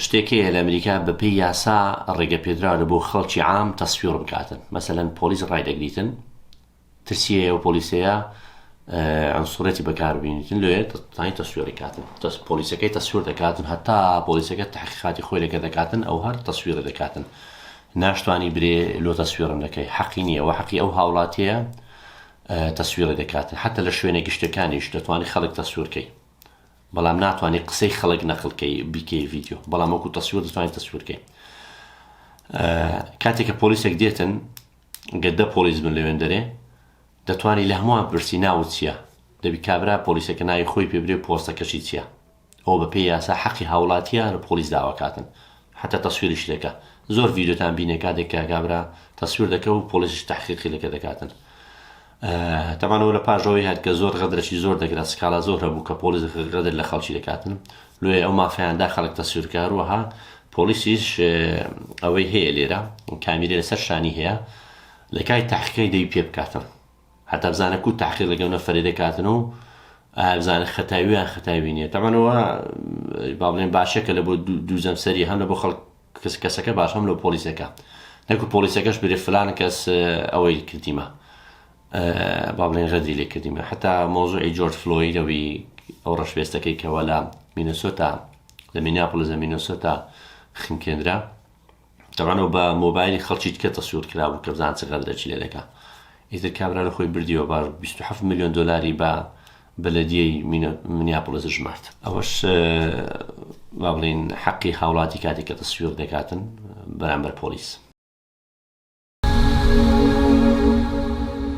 شتێکی لە ئەمریکا بەپێی یاسا ڕێگە پێدراوە بۆ خەڵکی عام تەسویر بکاتن. مەسەلەن پۆلیس ڕایدەگریتن، ترسیە و پۆلیسەیە عنسوڕێتی بەکاربێنیتن لێ دەتوانین تەسویری کاتن. پۆلیسەکەی تەسویر دەکاتن، هەتا پۆلیسەکە تحقیقاتی خۆی لەگە دەکاتن، ئەو هەر تەسویرە دەکاتن. ناشتوانی برێ لۆ تەسویرم دەکەی، حەقی نییە، وە حەقی ئەو هاوڵاتیە تەسویرە دەکاتن. حتى لە شوێنە گشتەکانیش دەتوانی خەڵک تەسویرکەی، بەڵام ناتوانانی قسەی خەڵک نەقڵکەی بیکەی ڤیدیۆ، بەڵام وەکو تەسویر دەتوانیت تەسویرکەی. کاتێککە پۆلیسێک دێتن گەدە پۆلیس بن لەوێن دەرێ، دەتوانی لە هەمووان پرسی ناوت چییە، دەبی کابرا پۆلیسەکە ناوی خۆی پێبرێ پۆستەکەشی چییە. ئەو بەپێی یاسا حەقی هاوڵاتیە لە پۆلیس داواکاتن، حتى تەسویریش دەکە. زۆر ڤیدیۆتان بینێ کاتێککە کابرا تەسویر دەکە و پۆلیسش تحقیقی لەکە دەکاتن. تەمانەوە لە پاژەوەی هات کە زۆر غەدرەی زۆر دەکرات، سکاڵا زۆر هەبوو کە پۆلیس غەدر لە خەڵکی دەکاتن. لێ ئەو مافیاندا خەڵک تەسویرکار وەها پۆلیسیش ئەوەی هەیە لێرە کامیرە لەسەر شانی هەیە، لە کای تحقیقی دەوی پێ بکاتن، هەتا بزانە کو تحقیق لەگەڵ نەفەرێ دەکاتن و بزانە خەتاویان خەتاوی نییە. تەمانەوە با بڵێن باشەکە لە بۆ دووزەم سەری هەم لە بۆ خەڵک کەسەکە باش هەم لە پۆلیسەکە، نەکو پۆلیسەکەش برێ فلان کەس ئەوەی کردیمە، با بڵێن غەدری لێ کردیمە. حتا مۆزوعی جۆرج فلۆید ئەوی ئەو ڕەشبێستەکەی کەوە لە مینەسۆتا، لە مینیاپۆلیس لە مینەسۆتا خنکێنرا، تەمانەوە بە مۆبایلی خەڵکی تکە تەسویر کرابوو کە بزان چ غەدرێکی لێ دەکا. ئیتر کابرا لە خۆی بردیەوە بە 27 ملیۆن دۆلاری بە بەلەدیەی مینیاپۆلیس ژمارد. ئەوەش با بڵێن حەقی هاوڵاتی کاتێک کە تەسویر دەکاتن بەرامبەر پۆلیس.